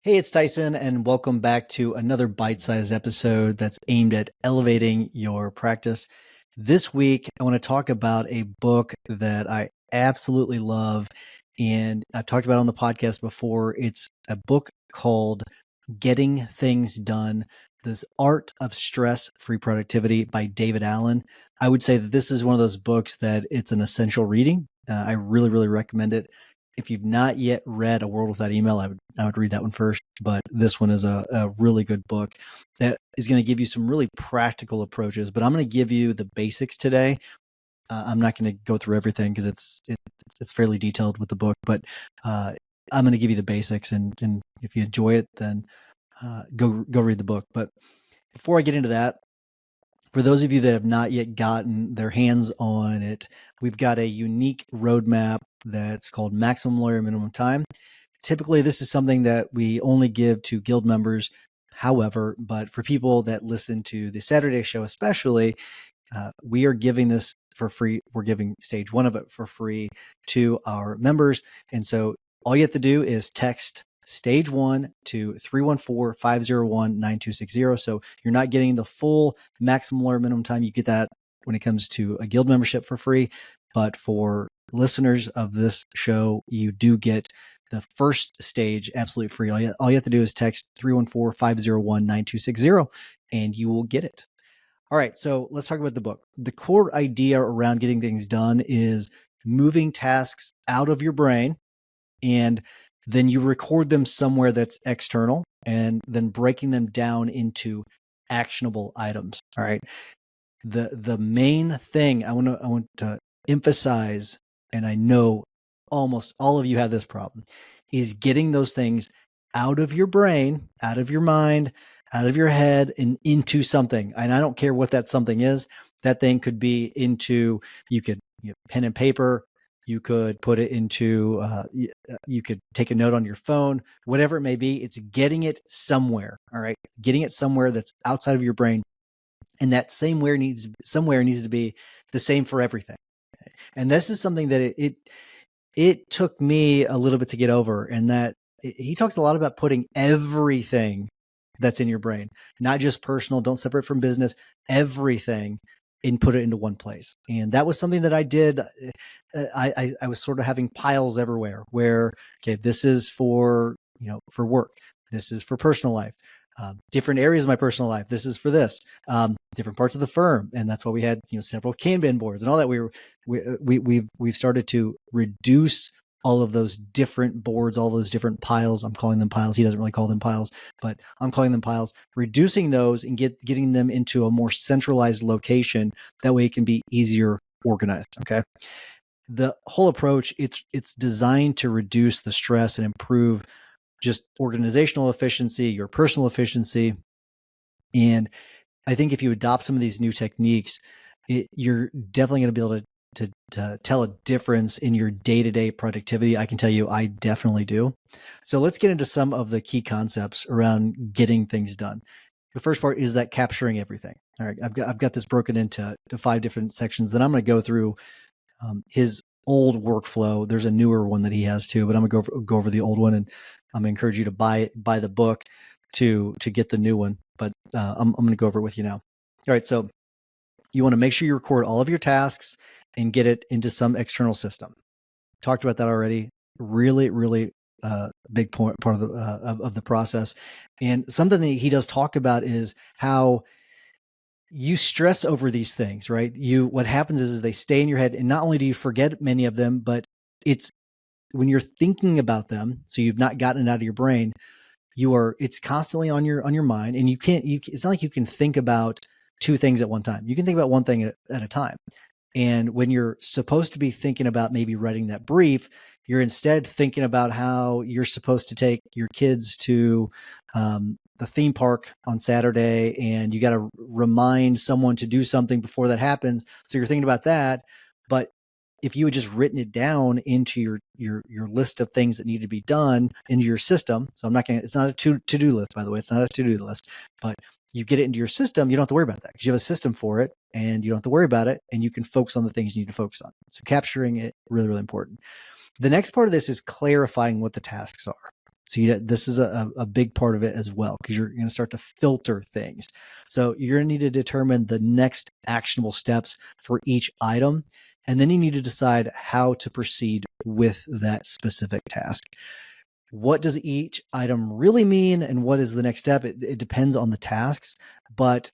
Hey, it's Tyson, and welcome back to another bite-sized episode that's aimed at elevating your practice. This week, I want to talk about a book that I absolutely love, and I've talked about it on the podcast before. It's a book called Getting Things Done: This Art of Stress-Free Productivity by David Allen. I would say that this is one of those books that it's an essential reading. I really, really recommend it. If you've not yet read A World Without Email, I would read that one first. But this one is a really good book that is going to give you some really practical approaches. But I'm going to give you the basics today. I'm not going to go through everything because it's fairly detailed with the book. But I'm going to give you the basics, and if you enjoy it, then go read the book. But before I get into that, for those of you that have not yet gotten their hands on it, we've got a unique roadmap that's called Maximum Lawyer Minimum Time. Typically, this is something that we only give to guild members. However, but for people that listen to the Saturday show especially, we are giving this for free. We're giving stage one of it for free to our members. And so all you have to do is text stage one to 314-501-9260. So you're not getting the full maximum lawyer minimum time. You get that when it comes to a guild membership for free. But for listeners of this show, you do get the first stage absolutely free. All you have to do is text 314-501-9260 and you will get it. All right, so let's talk about the book. The core idea around getting things done is moving tasks out of your brain, and then you record them somewhere that's external, and then breaking them down into actionable items. All right. The main thing I want to emphasize, and I know almost all of you have this problem, is getting those things out of your brain, out of your mind, out of your head, and into something. And I don't care what that something is. That thing could be into, you could pen and paper, you could put it into, you could take a note on your phone, whatever it may be. It's getting it somewhere. All right. Getting it somewhere that's outside of your brain. And that somewhere needs to be the same for everything. And this is something that it took me a little bit to get over, and that he talks a lot about putting everything that's in your brain, not just personal, don't separate from business, everything, and put it into one place. And that was something that I did. I was sort of having piles everywhere where, okay, this is for work. This is for personal life. Different areas of my personal life. This is for this. Different parts of the firm, and that's why we had several Kanban boards and all that. We've started to reduce all of those different boards, all those different piles. I'm calling them piles. He doesn't really call them piles, but I'm calling them piles. Reducing those and getting them into a more centralized location. That way, it can be easier organized. Okay. The whole approach, it's designed to reduce the stress and improve just organizational efficiency, your personal efficiency. And I think if you adopt some of these new techniques, you're definitely going to be able to tell a difference in your day-to-day productivity. I can tell you, I definitely do. So let's get into some of the key concepts around getting things done. The first part is that capturing everything. All right, I've got this broken into 5 different sections. Then I'm going to go through his old workflow. There's a newer one that he has too, but I'm going to go over the old one, and I'm going to encourage you to buy the book to get the new one. But I'm going to go over it with you now. All right, so you want to make sure you record all of your tasks and get it into some external system. Talked about that already. Really, really big part of the process. And something that he does talk about is how you stress over these things, right? What happens is they stay in your head, and not only do you forget many of them, but it's when you're thinking about them, so you've not gotten it out of your brain, it's constantly on your mind, and it's not like you can think about 2 things at one time. You can think about one thing at a time. And when you're supposed to be thinking about maybe writing that brief, you're instead thinking about how you're supposed to take your kids to the theme park on Saturday, and you got to remind someone to do something before that happens. So you're thinking about that. But if you had just written it down into your list of things that need to be done into your system, so it's not a to-do list, by the way, it's not a to-do list, but you get it into your system, you don't have to worry about that because you have a system for it, and you don't have to worry about it, and you can focus on the things you need to focus on. So capturing it, really, really important. The next part of this is clarifying what the tasks are. So this is a big part of it as well, because you're going to start to filter things. So you're going to need to determine the next actionable steps for each item. And then you need to decide how to proceed with that specific task. What does each item really mean and what is the next step? It depends on the tasks, but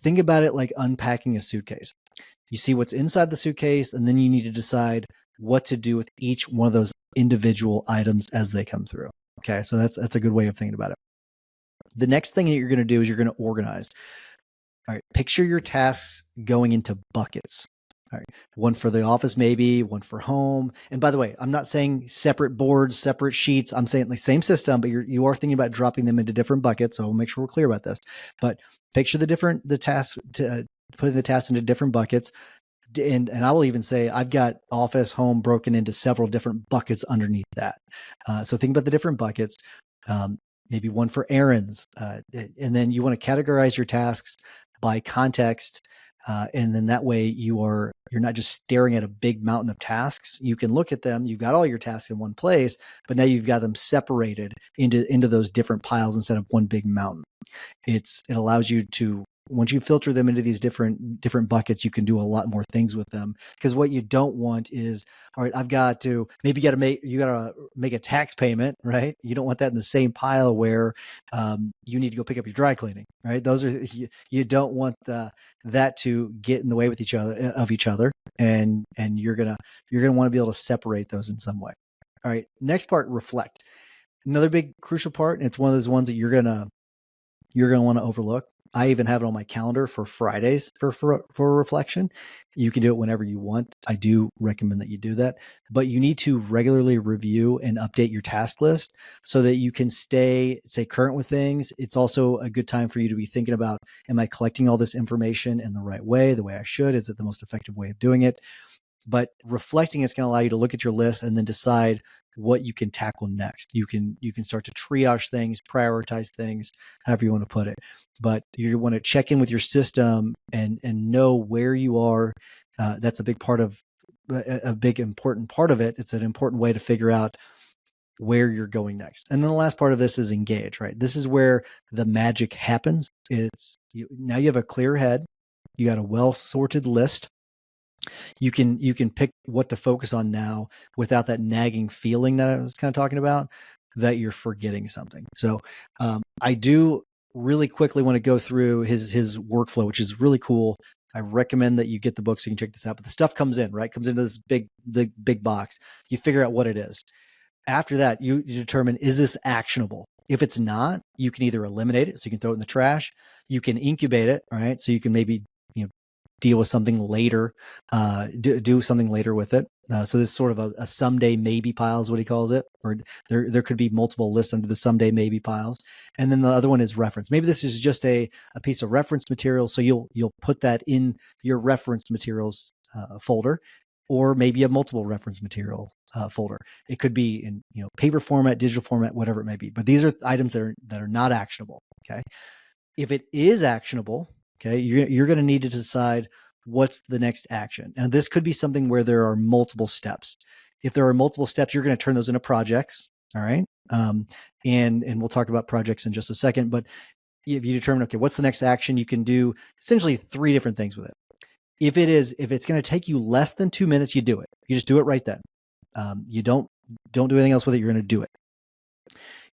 think about it like unpacking a suitcase. You see what's inside the suitcase, and then you need to decide what to do with each one of those individual items as they come through. Okay, so that's a good way of thinking about it. The next thing that you're going to do is you're going to organize. All right, picture your tasks going into buckets. All right, one for the office, maybe one for home. And by the way, I'm not saying separate boards, separate sheets. I'm saying the same system, but you are thinking about dropping them into different buckets. So we'll make sure we're clear about this. But picture the tasks, putting the tasks into different buckets. And I will even say I've got office, home broken into several different buckets underneath that. So think about the different buckets. Maybe one for errands, and then you want to categorize your tasks by context. And then that way you're not just staring at a big mountain of tasks. You can look at them. You've got all your tasks in one place, but now you've got them separated into those different piles instead of one big mountain. It allows you to, once you filter them into these different buckets, you can do a lot more things with them. Because what you don't want is, all right, I've got to, maybe you got to make a tax payment, right? You don't want that in the same pile where you need to go pick up your dry cleaning, right? Those are, you don't want that to get in the way with each other, and you're gonna want to be able to separate those in some way. All right, next part, reflect. Another big crucial part, and it's one of those ones that you're gonna want to overlook. I even have it on my calendar for Fridays for reflection. You can do it whenever you want. I do recommend that you do that, but you need to regularly review and update your task list so that you can stay current with things. It's also a good time for you to be thinking about, am I collecting all this information in the right way, the way I should? Is it the most effective way of doing it? But reflecting is going to allow you to look at your list and then decide what you can tackle next. You can start to triage things, prioritize things, however you want to put it. But you want to check in with your system and know where you are. That's a big important part of it. It's an important way to figure out where you're going next. And then the last part of this is engage, right? This is where the magic happens. Now you have a clear head. You got a well-sorted list. You can pick what to focus on now without that nagging feeling that I was kind of talking about, that you're forgetting something. So I do really quickly want to go through his workflow, which is really cool. I recommend that you get the book so you can check this out. But the stuff comes in, right? Comes into this big box. You figure out what it is. After that, you determine, is this actionable? If it's not, you can either eliminate it, so you can throw it in the trash. You can incubate it, all right? So you can maybe deal with something later, do something later with it. So this is sort of a someday maybe pile is what he calls it, or there could be multiple lists under the someday maybe piles. And then the other one is reference. Maybe this is just a piece of reference material, so you'll put that in your reference materials folder, or maybe a multiple reference material folder. It could be in paper format, digital format, whatever it may be. But these are items that are not actionable. Okay, if it is actionable, okay, you're going to need to decide what's the next action. And this could be something where there are multiple steps. If there are multiple steps, you're going to turn those into projects. All right. And we'll talk about projects in just a second. But if you determine, okay, what's the next action, you can do essentially 3 different things with it. If it's going to take you less than 2 minutes, you do it. You just do it right then. You don't do anything else with it. You're going to do it.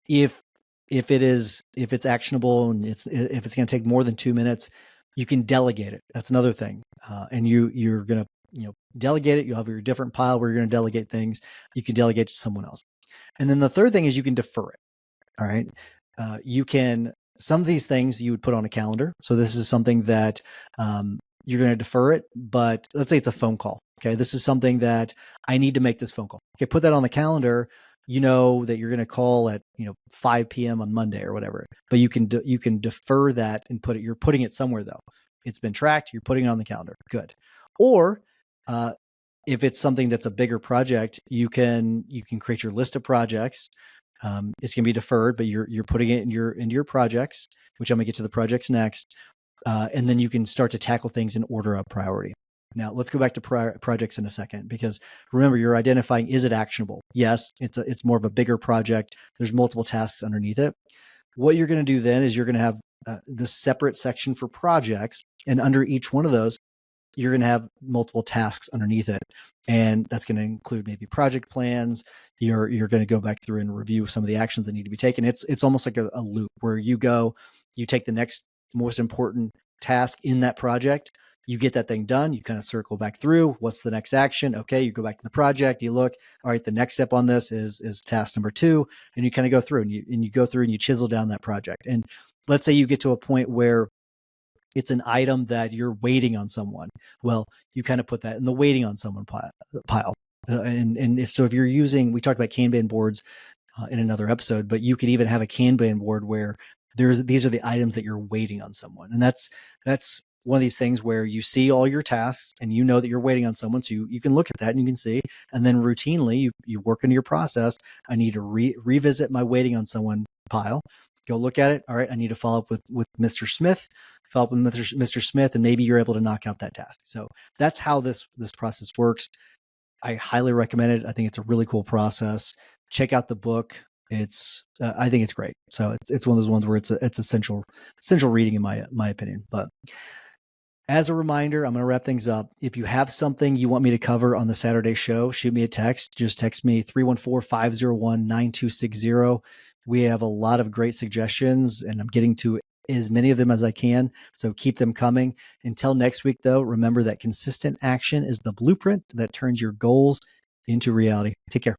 If it's actionable and if it's going to take more than 2 minutes, you can delegate it. That's another thing. And you're going to delegate it. You'll have your different pile where you're going to delegate things. You can delegate it to someone else. And then the third thing is you can defer it. All right. Some of these things you would put on a calendar. So this is something that you're going to defer it, but let's say it's a phone call. Okay. This is something that I need to make this phone call. Okay. Put that on the calendar. You know that you're going to call at 5 p.m. on Monday or whatever, but you can defer that and you're putting it somewhere though. It's been tracked. You're putting it on the calendar. Good. Or if it's something that's a bigger project, you can create your list of projects. It's going to be deferred, but you're putting it into your projects, which I'm going to get to the projects next. And then you can start to tackle things in order of priority. Now let's go back to projects in a second, because remember, you're identifying, is it actionable? Yes, it's more of a bigger project. There's multiple tasks underneath it. What you're going to do then is you're going to have this separate section for projects, and under each one of those, you're going to have multiple tasks underneath it. And that's going to include maybe project plans. You're going to go back through and review some of the actions that need to be taken. It's almost like a loop where you take the next most important task in that project, you get that thing done, you kind of circle back through. What's the next action? Okay, you go back to the project, you look, all right, the next step on this is task number 2, and you kind of go through and you go through and you chisel down that project. And let's say you get to a point where it's an item that you're waiting on someone. Well, you kind of put that in the waiting on someone pile. And if you're using, we talked about Kanban boards in another episode, but you could even have a Kanban board where these are the items that you're waiting on someone. And that's one of these things where you see all your tasks and you know that you're waiting on someone. So you can look at that and you can see, and then routinely you work into your process. I need to revisit my waiting on someone pile, go look at it. All right, I need to follow up with Mr. Smith, follow up with Mr. Smith, and maybe you're able to knock out that task. So that's how this process works. I highly recommend it. I think it's a really cool process. Check out the book. I think it's great. So it's one of those ones where it's essential reading in my opinion. But as a reminder, I'm going to wrap things up. If you have something you want me to cover on the Saturday show, shoot me a text. Just text me 314-501-9260. We have a lot of great suggestions, and I'm getting to as many of them as I can. So keep them coming. Until next week, though, remember that consistent action is the blueprint that turns your goals into reality. Take care.